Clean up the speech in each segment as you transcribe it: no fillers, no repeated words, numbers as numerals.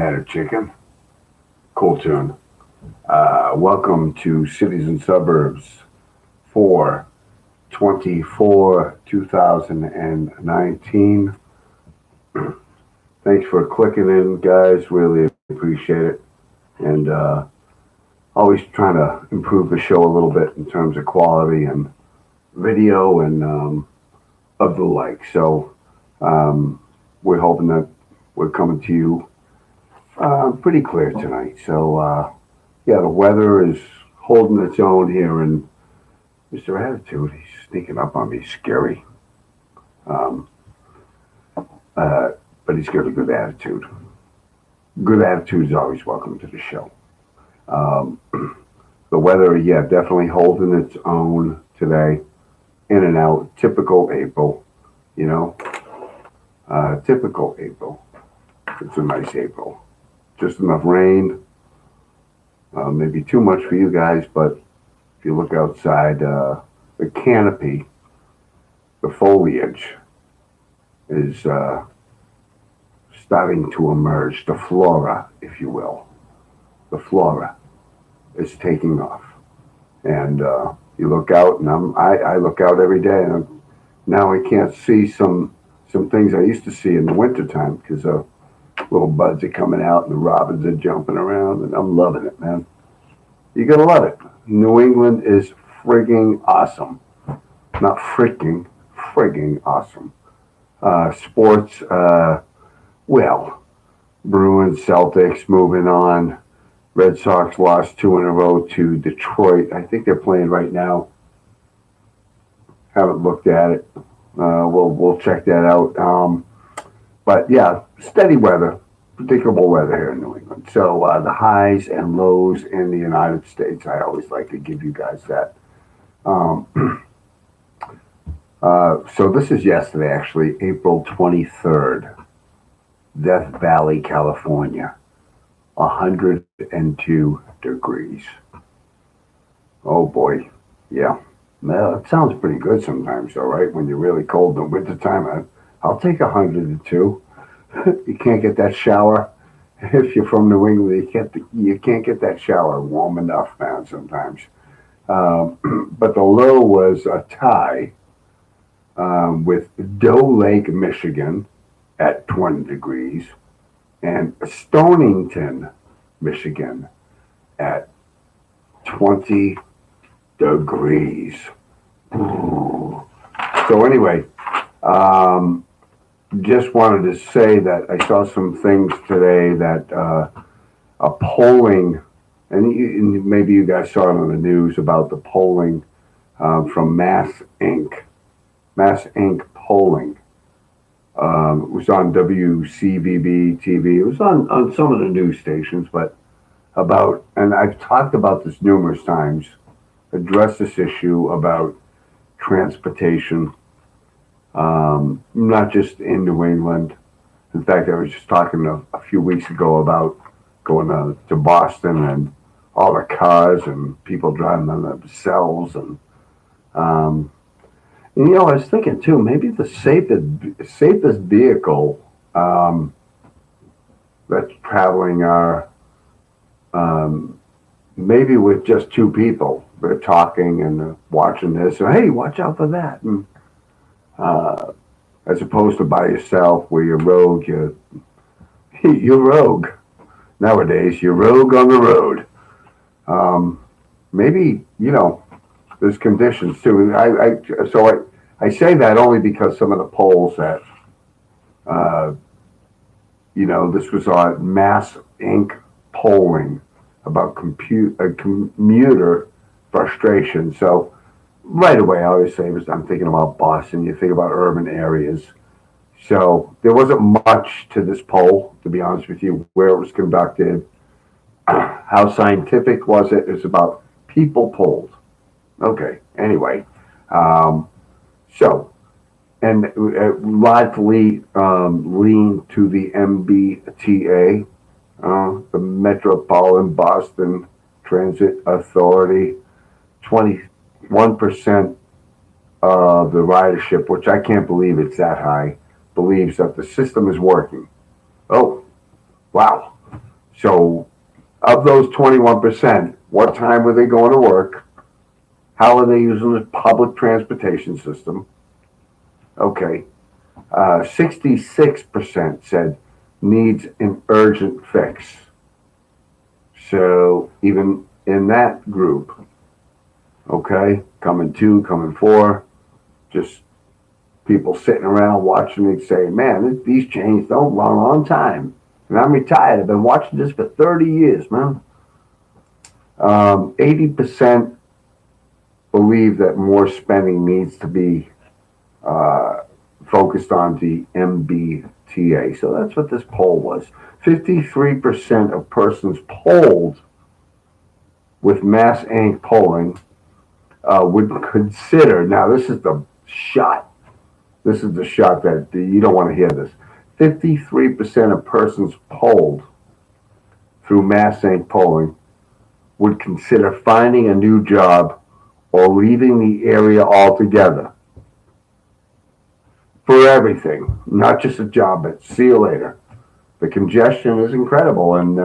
Hatter Chicken. Cool tune. Welcome to Cities and Suburbs for 2019. Thanks for clicking in, guys. Really appreciate it. And always trying to improve the show a little bit in terms of quality and video and of the like. So we're hoping that we're coming to you pretty clear tonight. So, yeah, the weather is holding its own here, and Mr. Attitude, he's sneaking up on me, scary. Um, but he's got a good attitude. Good attitude is always welcome to the show. Um, the weather, yeah, definitely holding its own today. In and out, typical April, you know, typical April. It's a nice April. Just enough rain, maybe too much for you guys, but if you look outside, the canopy, the foliage is starting to emerge. The flora, if you will, the flora is taking off. And you look out, and I look out every day, and now I can't see some things I used to see in the wintertime because little buds are coming out and the robins are jumping around, and I'm loving it, man. You gotta love it. New England is frigging awesome. Not freaking, frigging awesome. Sports, well, Bruins, Celtics moving on. Red Sox lost 2 in a row to Detroit. I think they're playing right now. Haven't looked at it. We'll check that out. But yeah, steady weather, predictable weather here in New England. So the highs and lows in the United States, I always like to give you guys that. So this is yesterday, actually, April 23rd, Death Valley, California, 102 degrees. Oh boy, yeah. Well, it sounds pretty good sometimes, though, right? When you're really cold in the wintertime, I'll take 102. You can't get that shower. If you're from New England, you can't get that shower warm enough, man, sometimes. But the low was a tie with Doe Lake, Michigan at 20 degrees and Stonington, Michigan at 20 degrees. Ooh. So anyway, just wanted to say that I saw some things today that a polling, and maybe you guys saw it on the news about the polling from Mass Inc. Mass Inc. polling. It was on WCVB TV. It was on some of the news stations, but about, and I've talked about this numerous times, addressed this issue about transportation. Not just in New England. In fact, I was just talking a few weeks ago about going to Boston and all the cars and people driving them themselves. And you know, I was thinking too, maybe the safest vehicle that's traveling are maybe with just two people. They're talking and watching this. So, hey, watch out for that. And, as opposed to by yourself where you're rogue, you're rogue. Nowadays, you're rogue on the road. Maybe, you know, there's conditions too. I say that only because some of the polls that, you know, this was on Mass Inc. polling about commuter frustration. So right away, I always say, I'm thinking about Boston. You think about urban areas. So there wasn't much to this poll, to be honest with you, where it was conducted. How scientific was it? It's about people polled. Okay, anyway. So, and largely leaned to the MBTA, the Metropolitan Boston Transit Authority, 21% of the ridership, which I can't believe it's that high, believes that the system is working. Oh, wow. So of those 21%, what time were they going to work? How are they using the public transportation system? Okay. 66% said needs an urgent fix. So even in that group, okay, coming two, coming four, just people sitting around watching me say, man, these chains don't run on time. And I'm retired. I've been watching this for 30 years, man. 80% believe that more spending needs to be focused on the MBTA. So that's what this poll was. 53% of persons polled with Mass Inc. polling would consider, now this is the shot. This is the shot that you don't want to hear this. 53% of persons polled through Mass Inc. polling would consider finding a new job or leaving the area altogether. For everything, not just a job, but see you later. The congestion is incredible, and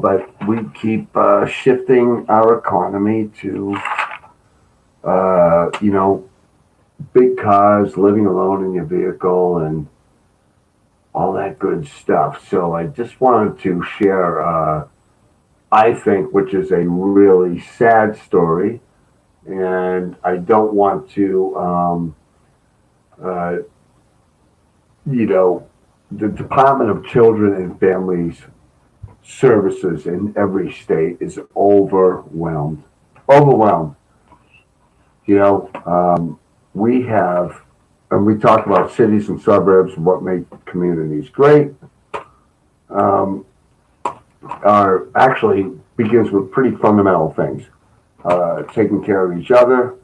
but we keep shifting our economy to big cars, living alone in your vehicle, and all that good stuff. So I just wanted to share, I think, which is a really sad story, and I don't want to. The Department of Children and Families Services in every state is overwhelmed. Overwhelmed. We have, and we talk about cities and suburbs and what make communities great. Are actually begins with pretty fundamental things. Taking care of each other,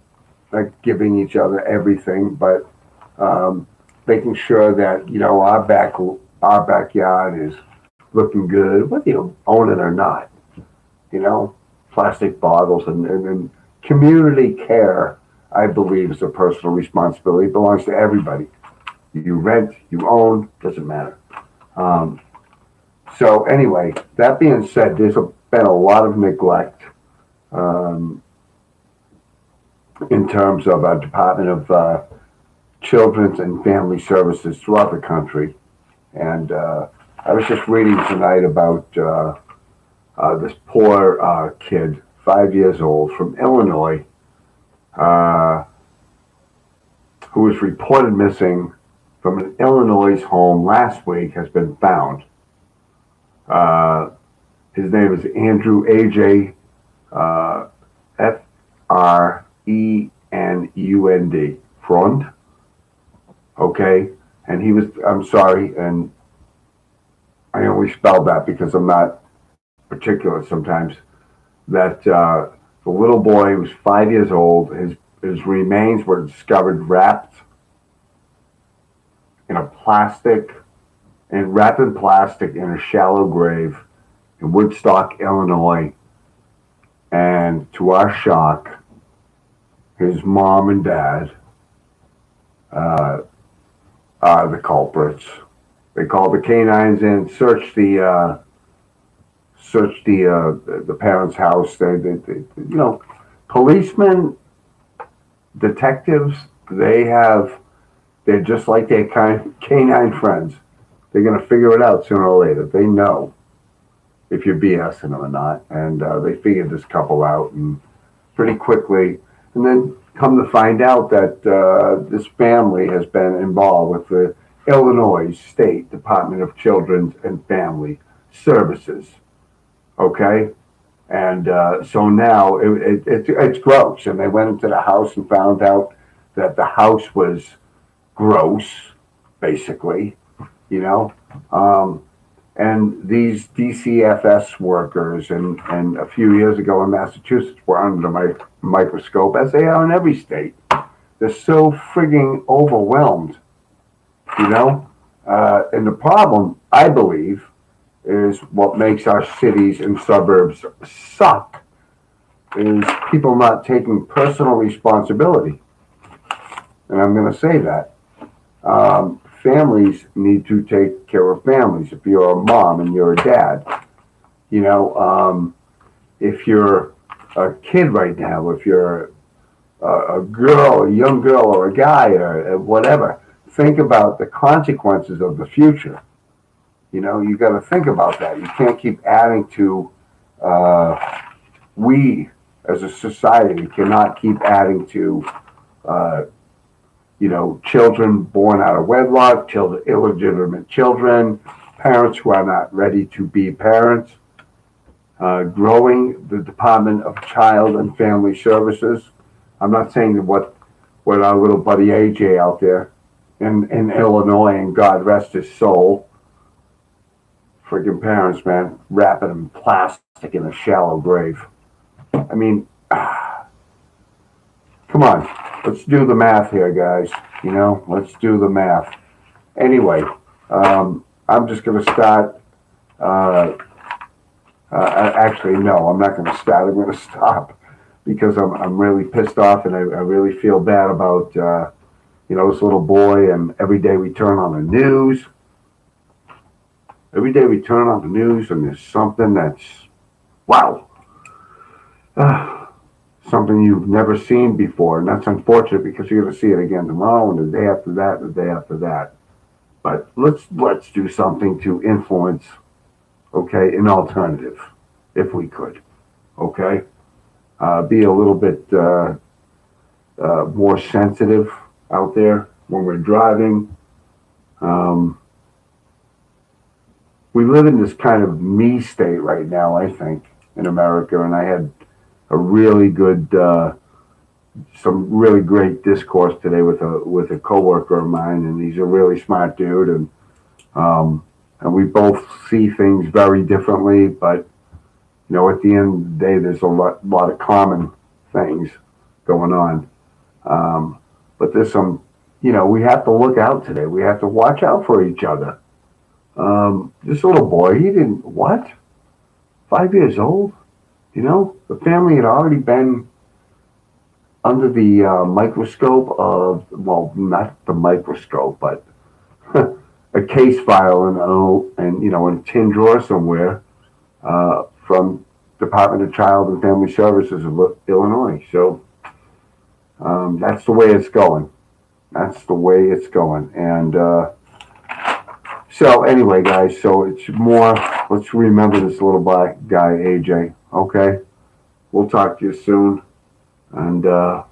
like giving each other everything, but making sure that our backyard is looking good, whether you own it or not. Plastic bottles and community care, I believe, is a personal responsibility. It belongs to everybody. You rent, you own, doesn't matter. So anyway, that being said, there's been a lot of neglect in terms of our Department of Children's and Family Services throughout the country. And I was just reading tonight about this poor kid, 5 years old, from Illinois, who was reported missing from an Illinois home last week, has been found. His name is Andrew A.J. F-R-E-N-U-N-D. Front. Okay. And he was, I'm sorry, and I only spelled that because I'm not particular sometimes, that the little boy was 5 years old. His remains were discovered wrapped in plastic in a shallow grave in Woodstock, Illinois. And to our shock, his mom and dad are the culprits. They called the canines in, searched the parents' house. They policemen, detectives, they're just like their canine friends. They're going to figure it out sooner or later. They know if you're BSing them or not. And they figured this couple out and pretty quickly. And then come to find out that this family has been involved with the Illinois State Department of Children's and Family Services. Okay? And so now it's gross. And they went into the house and found out that the house was gross, basically, and these DCFS workers and a few years ago in Massachusetts were under my microscope, as they are in every state. They're so frigging overwhelmed, and the problem, I believe, is what makes our cities and suburbs suck, is people not taking personal responsibility. And I'm going to say that. families need to take care of families. If you're a mom and you're a dad, you know, if you're a kid right now, if you're a girl, a young girl, or a guy, or whatever, think about the consequences of the future. You know, you got to think about that. You can't keep adding to. We, as a society, cannot keep adding to. Uh, Children born out of wedlock, children, illegitimate children, parents who are not ready to be parents. Growing the Department of Child and Family Services. I'm not saying that what our little buddy AJ out there in Illinois, and God rest his soul, freaking parents, man, wrapping him in plastic in a shallow grave. I mean, come on, let's do the math here, guys. Let's do the math. Anyway, I'm just going to start. Actually, no, I'm not going to start. I'm going to stop because I'm really pissed off, and I really feel bad about this little boy. And every day we turn on the news. Every day we turn on the news, and there's something that's wow. Something you've never seen before, and that's unfortunate because you're going to see it again tomorrow and the day after that and the day after that. But let's do something to influence, okay, an alternative, if we could, okay. Be a little bit more sensitive out there when we're driving. We live in this kind of me state right now, I think, in America, and I had a really good, some really great discourse today with a coworker of mine, and he's a really smart dude, and we both see things very differently, but at the end of the day, there's a lot of common things going on. But there's some, we have to look out today. We have to watch out for each other. This little boy, he didn't, what? 5 years old? The family had already been under the microscope of, well, not the microscope, but a case file in a tin drawer somewhere from Department of Child and Family Services of Illinois. So that's the way it's going. That's the way it's going. And so anyway, guys, so it's more, let's remember this little black guy, AJ. Okay? We'll talk to you soon. And I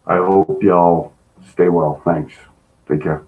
hope y'all stay well. Thanks. Take care.